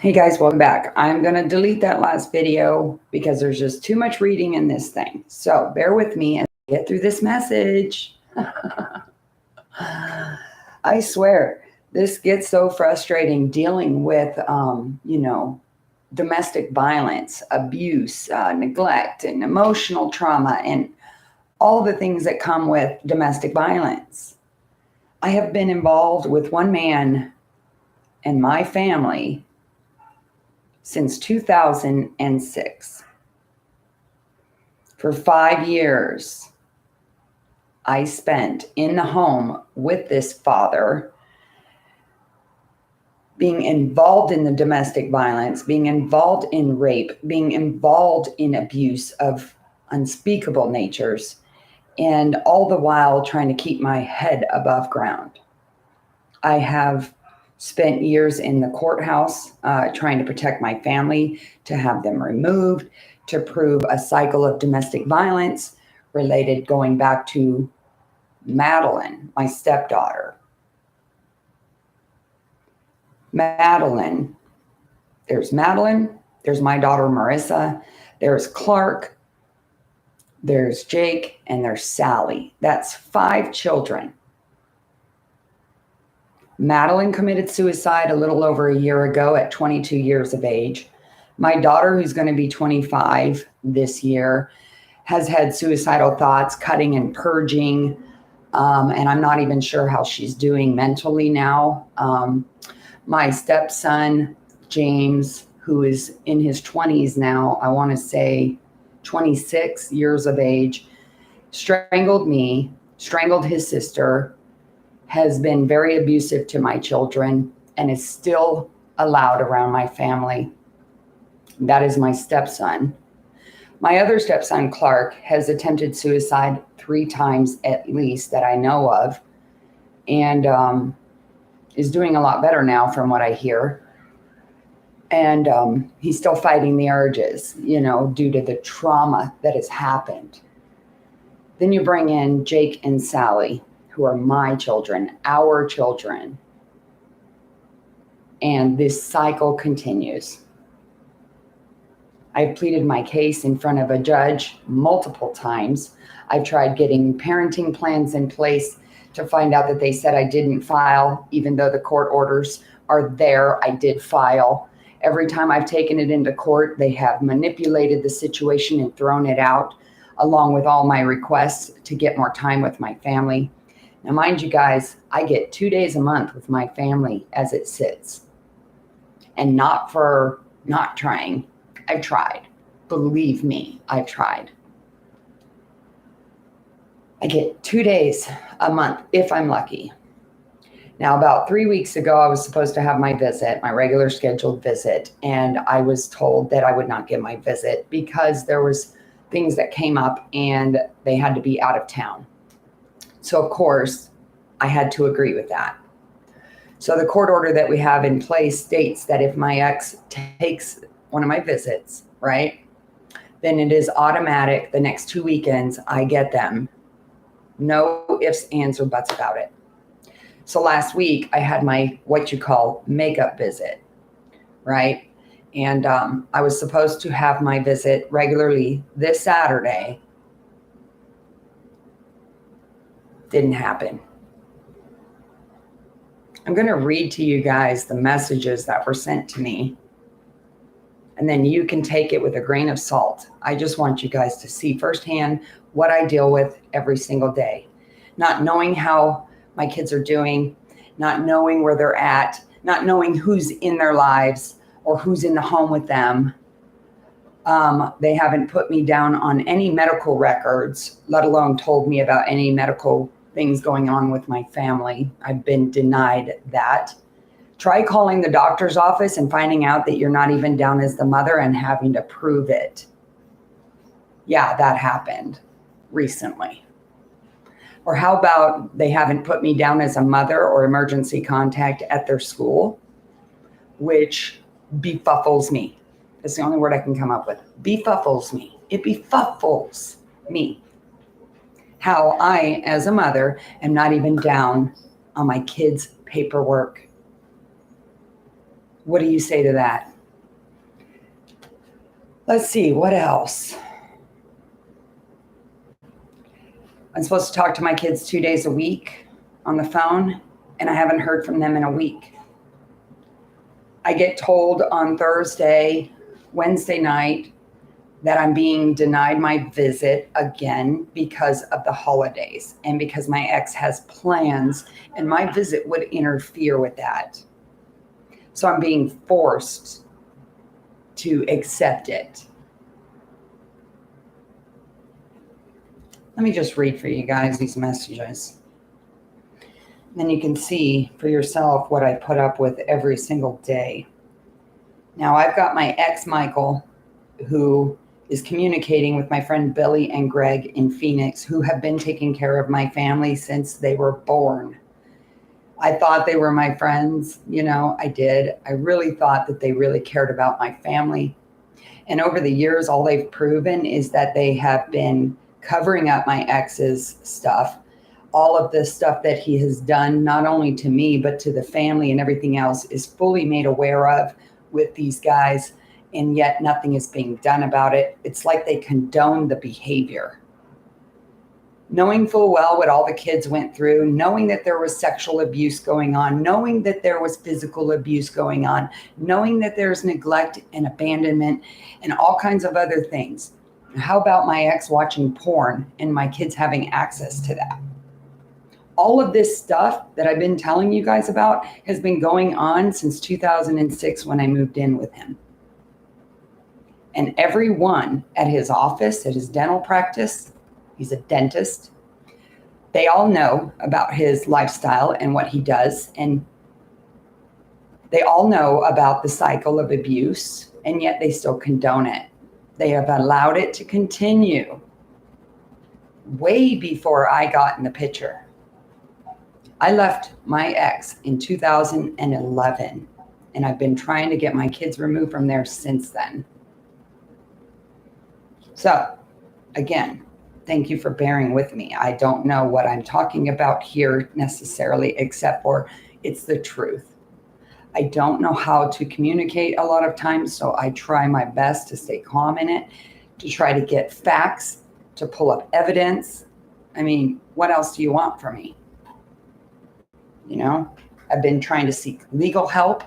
Hey guys, welcome back. I'm going to delete that last video because there's just too much reading in this thing. So bear with me and get through this message. I swear, this gets so frustrating dealing with, domestic violence, abuse, neglect, and emotional trauma, and all the things that come with domestic violence. I have been involved with one man and my family since 2006. For 5 years, I spent in the home with this father, being involved in the domestic violence, being involved in rape, being involved in abuse of unspeakable natures, and all the while trying to keep my head above ground. I have spent years in the courthouse trying to protect my family, to have them removed, to prove a cycle of domestic violence related going back to Madeline, my stepdaughter. Madeline, there's my daughter Marissa, there's Clark, there's Jake, and there's Sally. That's 5 children. Madeline committed suicide a little over a year ago at 22 years of age. My daughter, who's going to be 25 this year, has had suicidal thoughts, cutting and purging, and I'm not even sure how she's doing mentally now. My stepson, James, who is in his 20s now, I want to say 26 years of age, strangled me, strangled his sister, has been very abusive to my children, and is still allowed around my family. That is my stepson. My other stepson, Clark, has attempted suicide 3 times at least that I know of, and is doing a lot better now from what I hear. And he's still fighting the urges, due to the trauma that has happened. Then you bring in Jake and Sally, who are my children, our children. And this cycle continues. I've pleaded my case in front of a judge multiple times. I've tried getting parenting plans in place to find out that they said I didn't file, even though the court orders are there. I did file. Every time I've taken it into court, they have manipulated the situation and thrown it out, along with all my requests to get more time with my family. Now, mind you guys, I get 2 days a month with my family as it sits. And not for not trying. I've tried. Believe me, I've tried. I get 2 days a month if I'm lucky. Now, about 3 weeks ago, I was supposed to have my visit, my regular scheduled visit, and I was told that I would not get my visit because there was things that came up and they had to be out of town. So, of course, I had to agree with that. So the court order that we have in place states that if my ex takes one of my visits, right, then it is automatic. The next 2 weekends, I get them. No ifs, ands, or buts about it. So last week, I had my what you call makeup visit, right? And I was supposed to have my visit regularly this Saturday. Didn't happen. I'm going to read to you guys the messages that were sent to me, and then you can take it with a grain of salt. I just want you guys to see firsthand what I deal with every single day. Not knowing how my kids are doing, not knowing where they're at, not knowing who's in their lives or who's in the home with them. They haven't put me down on any medical records, let alone told me about any medical things going on with my family. I've been denied that. Try calling the doctor's office and finding out that you're not even down as the mother and having to prove it. Yeah, that happened recently. Or how about they haven't put me down as a mother or emergency contact at their school, which befuddles me. That's the only word I can come up with. Befuddles me. It befuddles me. How I, as a mother, am not even down on my kids' paperwork. What do you say to that? Let's see, what else? I'm supposed to talk to my kids 2 days a week on the phone, and I haven't heard from them in a week. I get told on Wednesday night, that I'm being denied my visit again because of the holidays and because my ex has plans and my visit would interfere with that. So I'm being forced to accept it. Let me just read for you guys these messages. Then you can see for yourself what I put up with every single day. Now I've got my ex, Michael, who is communicating with my friend Billy and Greg in Phoenix, who have been taking care of my family since they were born. I thought they were my friends. I did. I really thought that they really cared about my family. And over the years, all they've proven is that they have been covering up my ex's stuff. All of the stuff that he has done, not only to me, but to the family and everything else, is fully made aware of with these guys. And yet nothing is being done about it. It's like they condone the behavior. Knowing full well what all the kids went through, knowing that there was sexual abuse going on, knowing that there was physical abuse going on, knowing that there's neglect and abandonment and all kinds of other things. How about my ex watching porn and my kids having access to that? All of this stuff that I've been telling you guys about has been going on since 2006 when I moved in with him. And everyone at his office, at his dental practice, he's a dentist, they all know about his lifestyle and what he does. And they all know about the cycle of abuse, and yet they still condone it. They have allowed it to continue way before I got in the picture. I left my ex in 2011, and I've been trying to get my kids removed from there since then. So, again, thank you for bearing with me. I don't know what I'm talking about here necessarily, except for it's the truth. I don't know how to communicate a lot of times, so I try my best to stay calm in it, to try to get facts, to pull up evidence. I mean, what else do you want from me? I've been trying to seek legal help,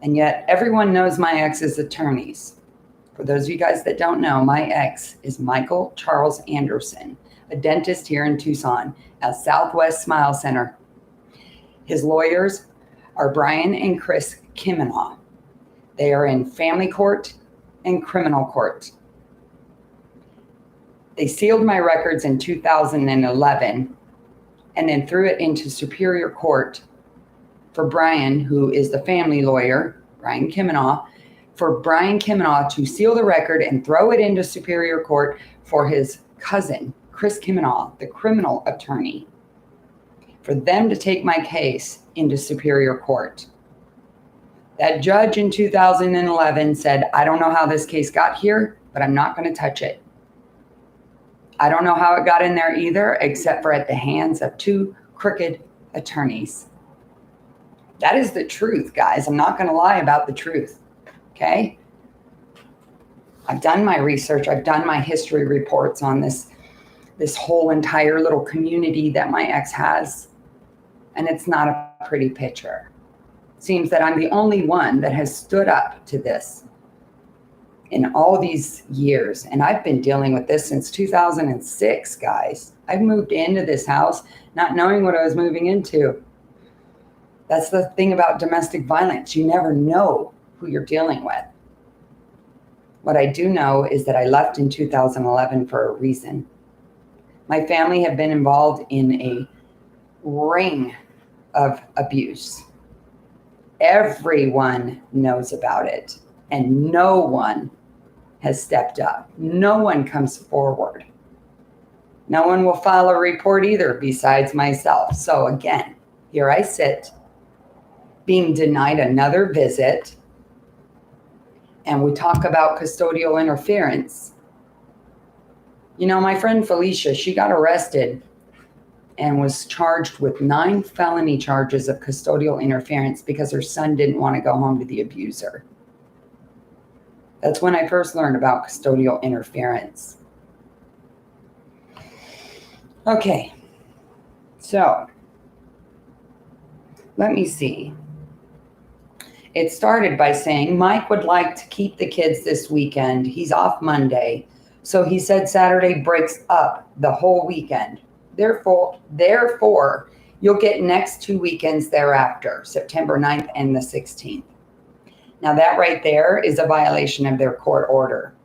and yet everyone knows my ex's attorneys. For those of you guys that don't know, my ex is Michael Charles Anderson, a dentist here in Tucson at Southwest Smile Center. His lawyers are Brian and Chris Kimenaw. They are in family court and criminal court. They sealed my records in 2011 and then threw it into Superior Court for Brian, who is the family lawyer, Brian Kimenaw, for Brian Kimenaw to seal the record and throw it into Superior Court for his cousin, Chris Kimenaw, the criminal attorney, for them to take my case into Superior Court. That judge in 2011 said, I don't know how this case got here, but I'm not going to touch it. I don't know how it got in there either, except for at the hands of two crooked attorneys. That is the truth, guys. I'm not going to lie about the truth. Okay? I've done my research. I've done my history reports on this whole entire little community that my ex has. And it's not a pretty picture. It seems that I'm the only one that has stood up to this in all these years. And I've been dealing with this since 2006, guys. I've moved into this house not knowing what I was moving into. That's the thing about domestic violence. You never know who you're dealing with. What I do know is that I left in 2011 for a reason. My family have been involved in a ring of abuse. Everyone knows about it, and no one has stepped up. No one comes forward. No one will file a report either besides myself. So again, here I sit, being denied another visit, and we talk about custodial interference. My friend Felicia, she got arrested and was charged with 9 felony charges of custodial interference because her son didn't want to go home to the abuser. That's when I first learned about custodial interference. Okay, so let me see. It started by saying Mike would like to keep the kids this weekend. He's off Monday. So he said Saturday breaks up the whole weekend. Therefore, you'll get next 2 weekends thereafter, September 9th and the 16th. Now that right there is a violation of their court order.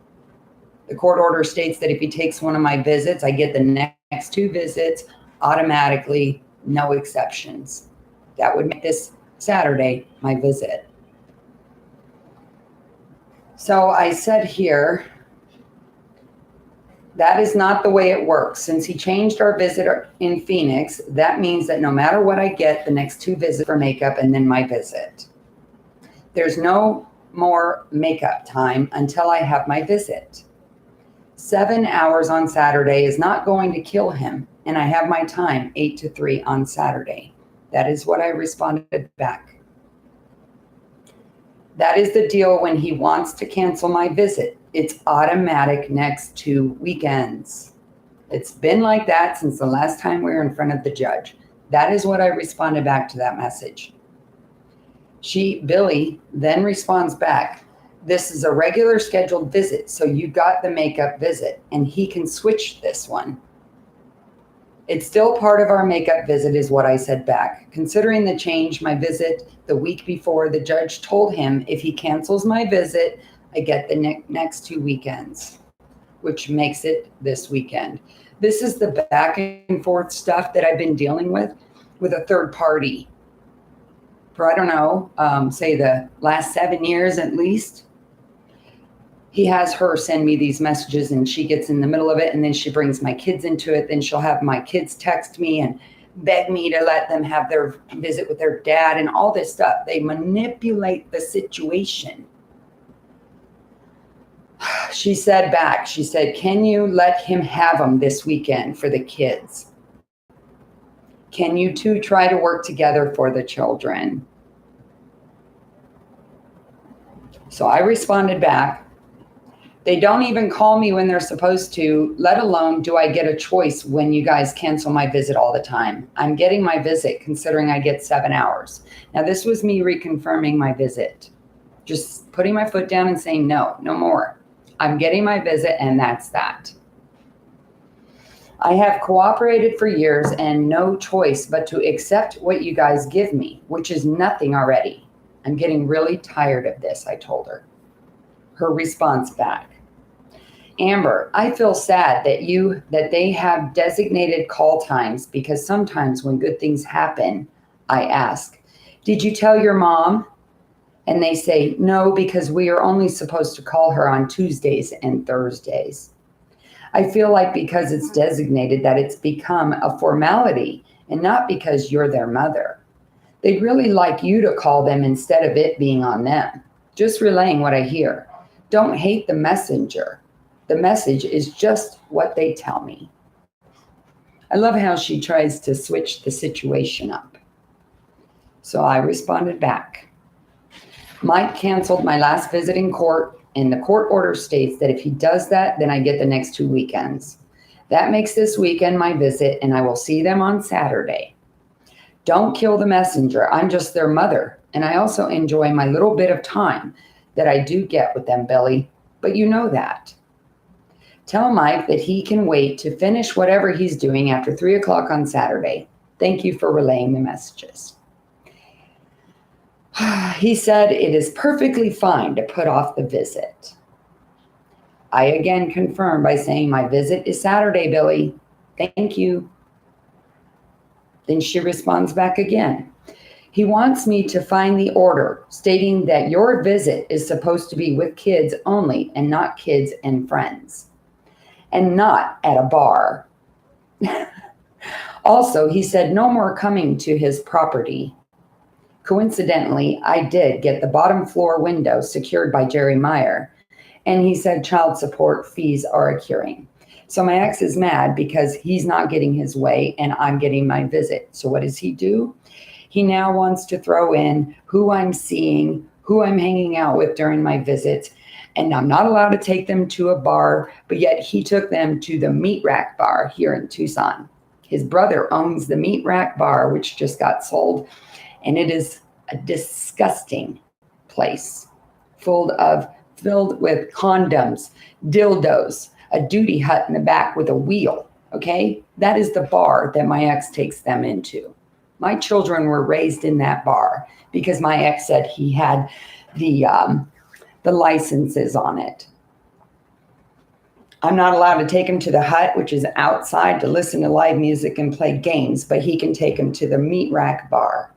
The court order states that if he takes one of my visits, I get the next 2 visits automatically, no exceptions. That would make this Saturday my visit. So I said here, that is not the way it works. Since he changed our visit in Phoenix, that means that no matter what I get, the next 2 visits for makeup and then my visit. There's no more makeup time until I have my visit. 7 hours on Saturday is not going to kill him, and I have my time 8 to 3 on Saturday. That is what I responded back. That is the deal when he wants to cancel my visit. It's automatic next 2 weekends. It's been like that since the last time we were in front of the judge. That is what I responded back to that message. Billy then responds back, this is a regular scheduled visit, so you got the makeup visit, and he can switch this one. It's still part of our makeup visit is what I said back. Considering the change, my visit the week before, the judge told him if he cancels my visit, I get the next 2 weekends, which makes it this weekend. This is the back and forth stuff that I've been dealing with a third party for, I don't know, say the last 7 years at least. He has her send me these messages and she gets in the middle of it, and then she brings my kids into it. Then she'll have my kids text me and beg me to let them have their visit with their dad and all this stuff. They manipulate the situation. She said back, she said, can you let him have them this weekend for the kids? Can you two try to work together for the children? So I responded back, they don't even call me when they're supposed to, let alone do I get a choice when you guys cancel my visit all the time. I'm getting my visit considering I get 7 hours. Now this was me reconfirming my visit. Just putting my foot down and saying, no more. I'm getting my visit and that's that. I have cooperated for years and no choice but to accept what you guys give me, which is nothing already. I'm getting really tired of this, I told her. Her response back. Amber, I feel sad that they have designated call times because sometimes when good things happen, I ask, did you tell your mom? And they say, no, because we are only supposed to call her on Tuesdays and Thursdays. I feel like because it's designated that it's become a formality and not because you're their mother. They'd really like you to call them instead of it being on them. Just relaying what I hear. Don't hate the messenger. The message is just what they tell me. I love how she tries to switch the situation up. So I responded back. Mike canceled my last visit in court, and the court order states that if he does that, then I get the next 2 weekends. That makes this weekend my visit, and I will see them on Saturday. Don't kill the messenger. I'm just their mother, and I also enjoy my little bit of time that I do get with them, Billy, but you know that. Tell Mike that he can wait to finish whatever he's doing after 3 o'clock on Saturday. Thank you for relaying the messages. He said it is perfectly fine to put off the visit. I again confirmed by saying my visit is Saturday, Billy. Thank you. Then she responds back again. He wants me to find the order stating that your visit is supposed to be with kids only and not kids and friends. And not at a bar. Also, he said no more coming to his property. Coincidentally, I did get the bottom floor window secured by Jerry Meyer, and he said child support fees are accruing. So my ex is mad because he's not getting his way and I'm getting my visit. So what does he do? He now wants to throw in who I'm seeing, who I'm hanging out with during my visits, And I'm not allowed to take them to a bar, but yet he took them to the Meat Rack Bar here in Tucson. His brother owns the Meat Rack Bar, which just got sold, and it is a disgusting place filled with condoms, dildos, a duty hut in the back with a wheel. Okay, that is the bar that my ex takes them into. My children were raised in that bar because my ex said he had the licenses on it. I'm not allowed to take him to the hut, which is outside, to listen to live music and play games, but he can take him to the Meat Rack Bar.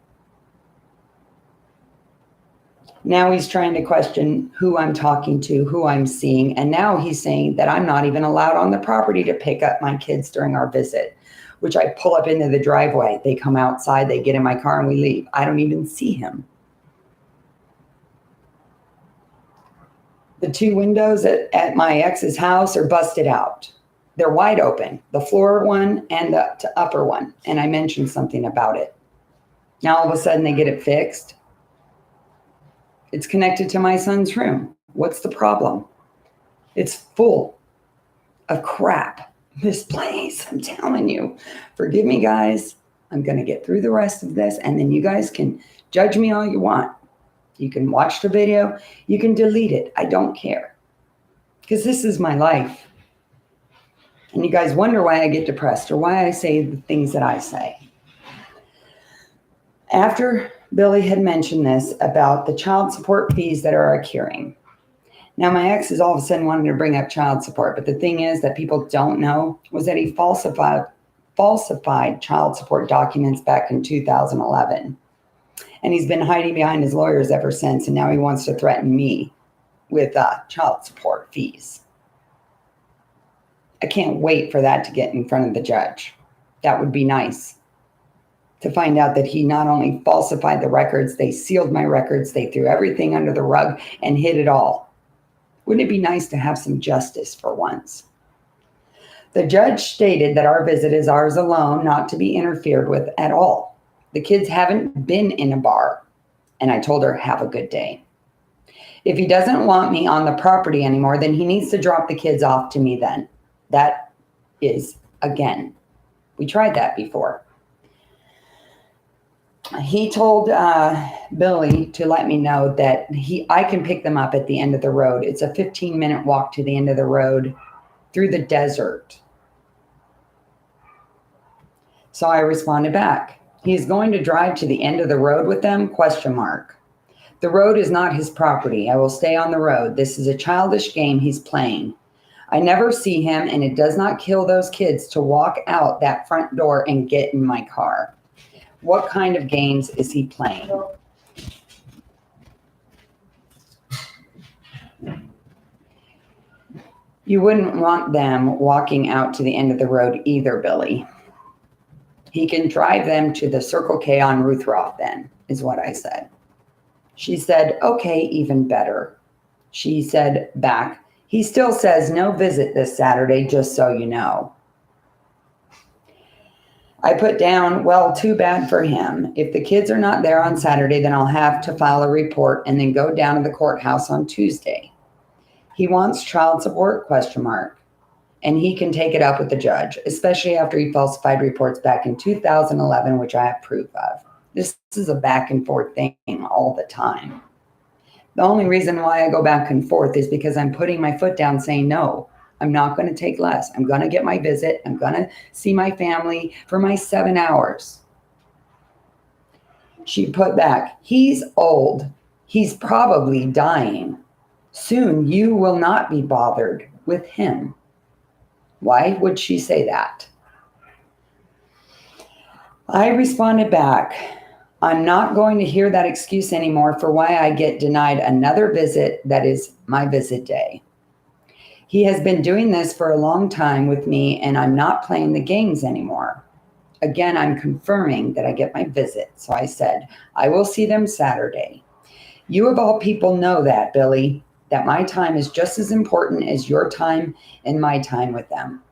Now he's trying to question who I'm talking to, who I'm seeing, and now he's saying that I'm not even allowed on the property to pick up my kids during our visit, which I pull up into the driveway. They come outside, they get in my car, and we leave. I don't even see him. The two windows at my ex's house are busted out. They're wide open, the floor one and the upper one, and I mentioned something about it. Now all of a sudden they get it fixed. It's connected to my son's room. What's the problem? It's full of crap. This place, I'm telling you. Forgive me, guys. I'm going to get through the rest of this, and then you guys can judge me all you want. You can watch the video. You can delete it. I don't care. Because this is my life. And you guys wonder why I get depressed or why I say the things that I say. After Billy had mentioned this about the child support fees that are accruing. Now, my ex is all of a sudden wanting to bring up child support, but the thing is that people don't know was that he falsified child support documents back in 2011. And he's been hiding behind his lawyers ever since, and now he wants to threaten me with child support fees. I can't wait for that to get in front of the judge. That would be nice. To find out that he not only falsified the records, they sealed my records, they threw everything under the rug and hid it all. Wouldn't it be nice to have some justice for once? The judge stated that our visit is ours alone, not to be interfered with at all. The kids haven't been in a bar. And I told her, have a good day. If he doesn't want me on the property anymore, then he needs to drop the kids off to me then. That is, again, we tried that before. He told Billy to let me know that I can pick them up at the end of the road. It's a 15-minute walk to the end of the road through the desert. So I responded back. He's going to drive to the end of the road with them? ? The road is not his property. I will stay on the road. This is a childish game he's playing. I never see him, and it does not kill those kids to walk out that front door and get in my car. What kind of games is he playing? You wouldn't want them walking out to the end of the road either, Billy. He can drive them to the Circle K on Ruthroth then, is what I said. She said, okay, even better. She said back, he still says no visit this Saturday, just so you know. I put down, well, too bad for him. If the kids are not there on Saturday, then I'll have to file a report and then go down to the courthouse on Tuesday. He wants child support, ? And he can take it up with the judge, especially after he falsified reports back in 2011, which I have proof of. This is a back and forth thing all the time. The only reason why I go back and forth is because I'm putting my foot down saying, no, I'm not going to take less. I'm going to get my visit. I'm going to see my family for my 7 hours. She put back, he's old. He's probably dying. Soon you will not be bothered with him. Why would she say that? I responded back, I'm not going to hear that excuse anymore for why I get denied another visit that is my visit day. He has been doing this for a long time with me, and I'm not playing the games anymore. Again, I'm confirming that I get my visit. So I said, I will see them Saturday. You of all people know that, Billy, that my time is just as important as your time and my time with them.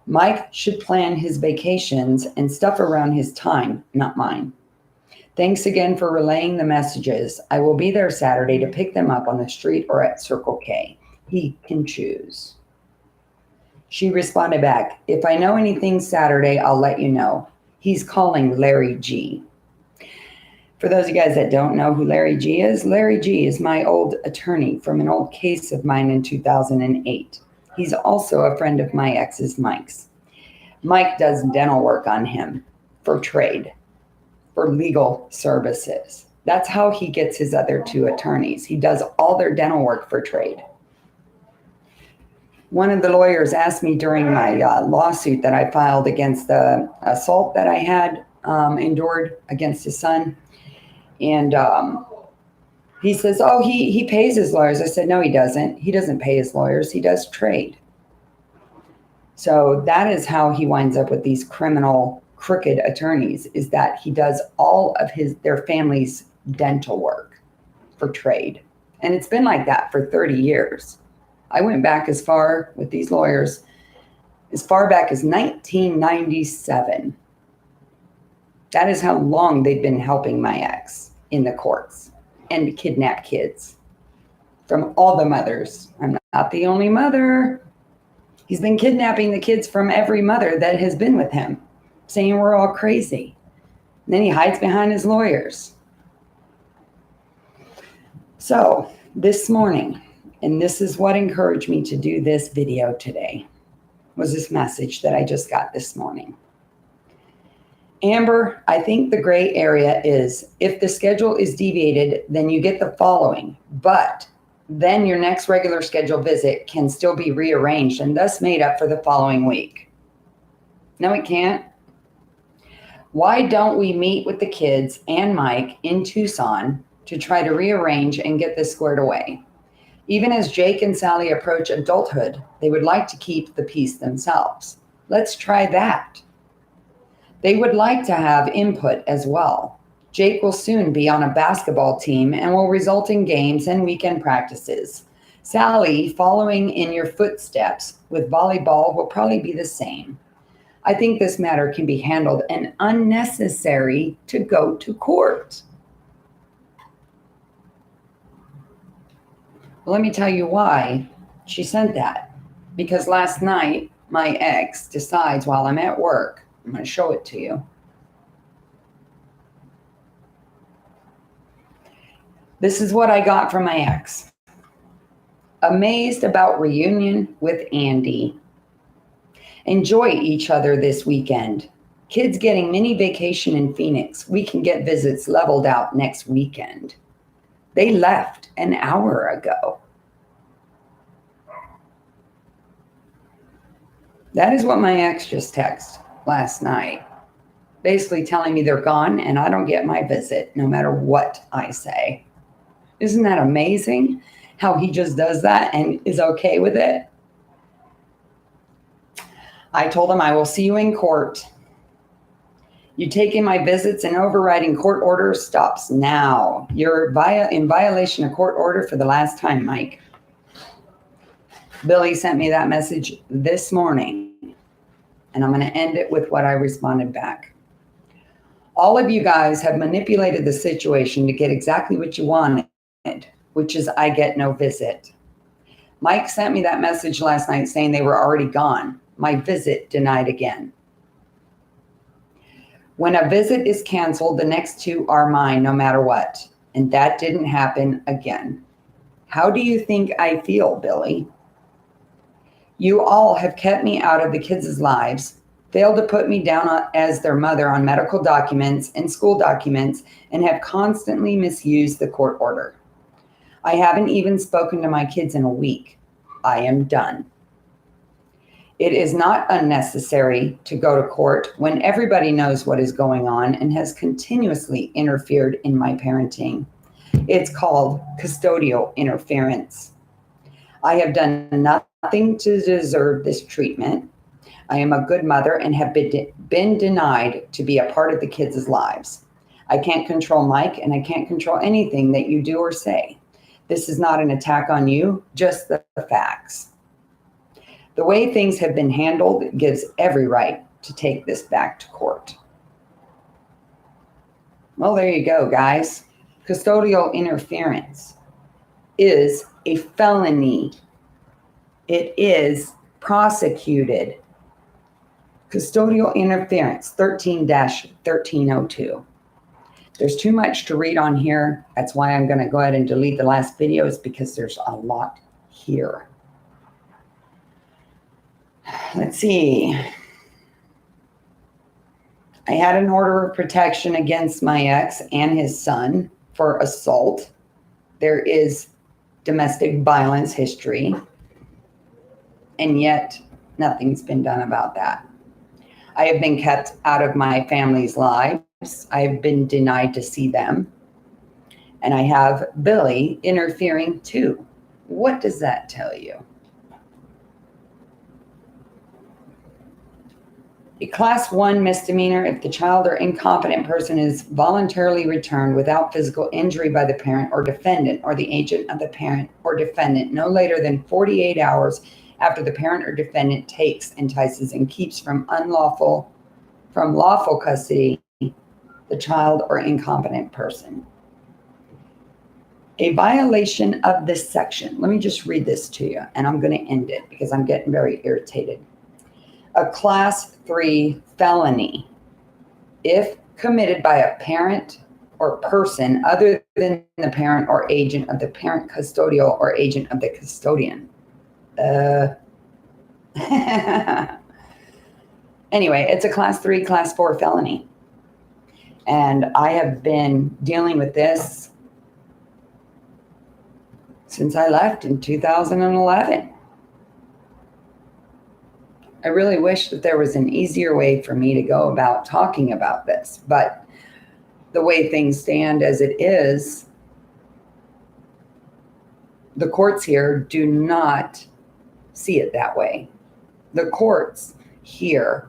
Mike should plan his vacations and stuff around his time, not mine. Thanks again for relaying the messages. I will be there Saturday to pick them up on the street or at Circle K. He can choose. She responded back, if I know anything Saturday, I'll let you know. He's calling Larry G. For those of you guys that don't know who Larry G is my old attorney from an old case of mine in 2008. He's also a friend of my ex's, Mike's. Mike does dental work on him for trade, for legal services. That's how he gets his other two attorneys. He does all their dental work for trade. One of the lawyers asked me during my lawsuit that I filed against the assault that I had endured against his son. And he says, oh, he pays his lawyers. I said, no, he doesn't. He doesn't pay his lawyers. He does trade. So that is how he winds up with these criminal, crooked attorneys, is that he does all of their family's dental work for trade. And it's been like that for 30 years. I went back as far with these lawyers, as far back as 1997. That is how long they've been helping my ex in the courts and kidnap kids from all the mothers. I'm not the only mother. He's been kidnapping the kids from every mother that has been with him, saying we're all crazy. And then he hides behind his lawyers. So this morning, and this is what encouraged me to do this video today, was this message that I just got this morning. Amber, I think the gray area is if the schedule is deviated, then you get the following, but then your next regular scheduled visit can still be rearranged and thus made up for the following week. No, it can't. Why don't we meet with the kids and Mike in Tucson to try to rearrange and get this squared away? Even as Jake and Sally approach adulthood, they would like to keep the peace themselves. Let's try that. They would like to have input as well. Jake will soon be on a basketball team and will result in games and weekend practices. Sally, following in your footsteps with volleyball, will probably be the same. I think this matter can be handled and unnecessary to go to court. Well, let me tell you why she sent that. Because last night, my ex decides while I'm at work, I'm going to show it to you. This is what I got from my ex. Amazed about reunion with Andy. Enjoy each other this weekend. Kids getting mini vacation in Phoenix. We can get visits leveled out next weekend. They left an hour ago. That is what my ex just texted last night, basically telling me they're gone and I don't get my visit no matter what I say. Isn't that amazing how he just does that and is okay with it? I told him I will see you in court. You taking my visits and overriding court orders stops now. You're in violation of court order for the last time, Mike. Billy sent me that message this morning, and I'm going to end it with what I responded back. All of you guys have manipulated the situation to get exactly what you wanted, which is I get no visit. Mike sent me that message last night saying they were already gone. My visit denied again. When a visit is canceled, the next two are mine no matter what. And that didn't happen again. How do you think I feel, Billy? You all have kept me out of the kids' lives, failed to put me down as their mother on medical documents and school documents, and have constantly misused the court order. I haven't even spoken to my kids in a week. I am done. It is not unnecessary to go to court when everybody knows what is going on and has continuously interfered in my parenting. It's called custodial interference. I have done nothing to deserve this treatment. I am a good mother and have been denied to be a part of the kids' lives. I can't control Mike and I can't control anything that you do or say. This is not an attack on you, just the facts. The way things have been handled gives every right to take this back to court. Well, there you go, guys. Custodial interference is a felony. It is prosecuted. Custodial interference 13 1302. There's too much to read on here. That's why I'm going to go ahead and delete the last videos, because there's a lot here. Let's see. I had an order of protection against my ex and his son for assault. There is domestic violence history, and yet nothing's been done about that. I have been kept out of my family's lives. I have been denied to see them. And I have Billy interfering too. What does that tell you? A class 1 misdemeanor if the child or incompetent person is voluntarily returned without physical injury by the parent or defendant or the agent of the parent or defendant no later than 48 hours after the parent or defendant takes, entices, and keeps from lawful custody the child or incompetent person. A violation of this section. Let me just read this to you, and I'm going to end it because I'm getting very irritated. A class 3 felony, if committed by a parent or person other than the parent or agent of the parent, custodial, or agent of the custodian. Anyway, it's a class 3, class 4 felony. And I have been dealing with this since I left in 2011. I really wish that there was an easier way for me to go about talking about this, but the way things stand as it is, the courts here do not see it that way. The courts here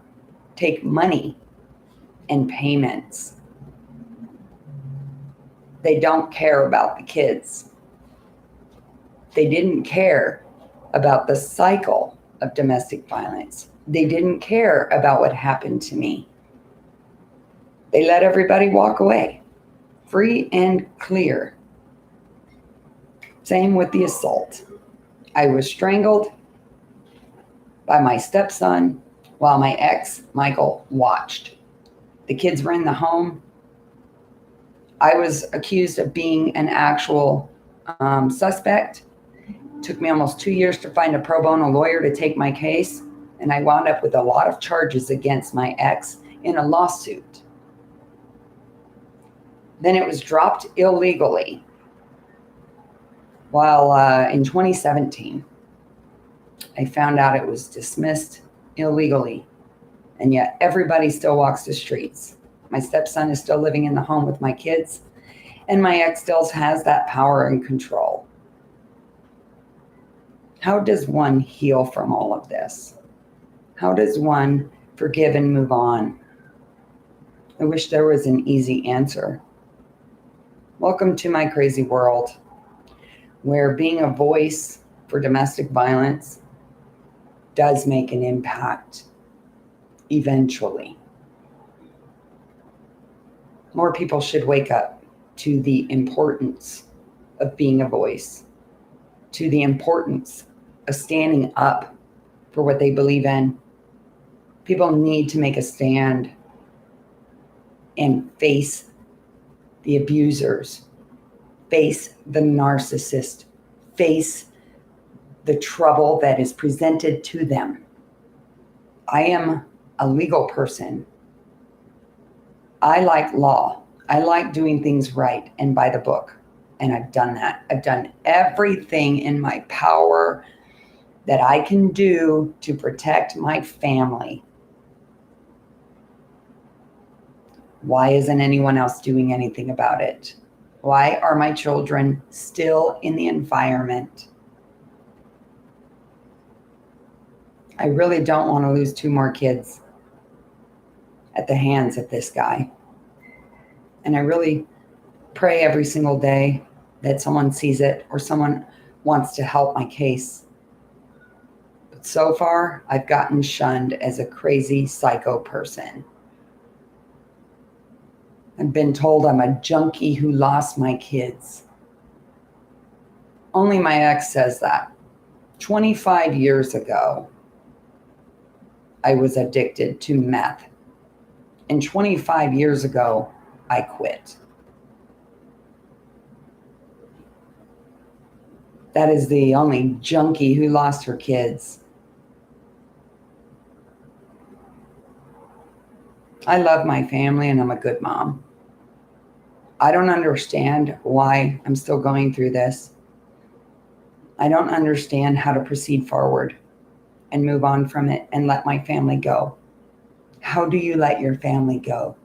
take money and payments. They don't care about the kids. They didn't care about the cycle of domestic violence. They didn't care about what happened to me. They let everybody walk away, free and clear. Same with the assault. I was strangled by my stepson while my ex, Michael, watched. The kids were in the home. I was accused of being an actual suspect. It took me almost 2 years to find a pro bono lawyer to take my case, and I wound up with a lot of charges against my ex in a lawsuit. Then it was dropped illegally. While in 2017, I found out it was dismissed illegally, and yet everybody still walks the streets. My stepson is still living in the home with my kids, and my ex still has that power and control. How does one heal from all of this? How does one forgive and move on? I wish there was an easy answer. Welcome to my crazy world, where being a voice for domestic violence does make an impact eventually. More people should wake up to the importance of being a voice, to the importance of standing up for what they believe in. People need to make a stand and face the abusers, face the narcissist, face the trouble that is presented to them. I am a legal person. I like law. I like doing things right and by the book. And I've done that. I've done everything in my power that I can do to protect my family. Why isn't anyone else doing anything about it? Why are my children still in the environment? I really don't want to lose 2 more kids at the hands of this guy. And I really pray every single day that someone sees it or someone wants to help my case. But so far, I've gotten shunned as a crazy psycho person. I've been told I'm a junkie who lost my kids. Only my ex says that. 25 years ago, I was addicted to meth. And 25 years ago, I quit. That is the only junkie who lost her kids. I love my family and I'm a good mom. I don't understand why I'm still going through this. I don't understand how to proceed forward and move on from it and let my family go. How do you let your family go?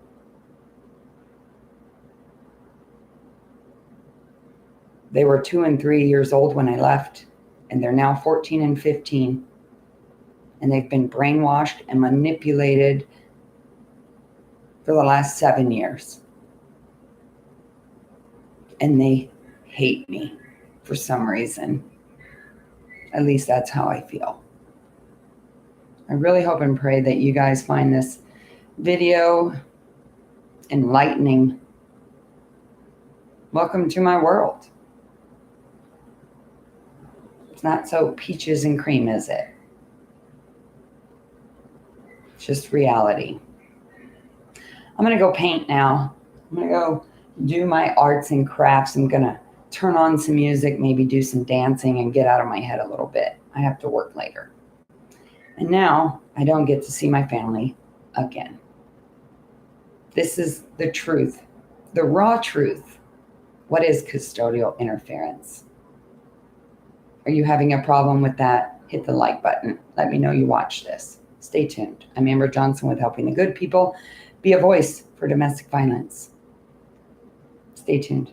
They were 2 and 3 years old when I left, and they're now 14 and 15. And they've been brainwashed and manipulated for the last 7 years. And they hate me for some reason. At least that's how I feel. I really hope and pray that you guys find this video enlightening. Welcome to my world. It's not so peaches and cream, is it? It's just reality. I'm going to go paint now. I'm going to go do my arts and crafts. I'm going to turn on some music, maybe do some dancing and get out of my head a little bit. I have to work later. And now I don't get to see my family again. This is the truth, the raw truth. What is custodial interference? Are you having a problem with that? Hit the like button. Let me know you watch this. Stay tuned. I'm Amber Johnson with Helping the Good People. Be a voice for domestic violence. Stay tuned.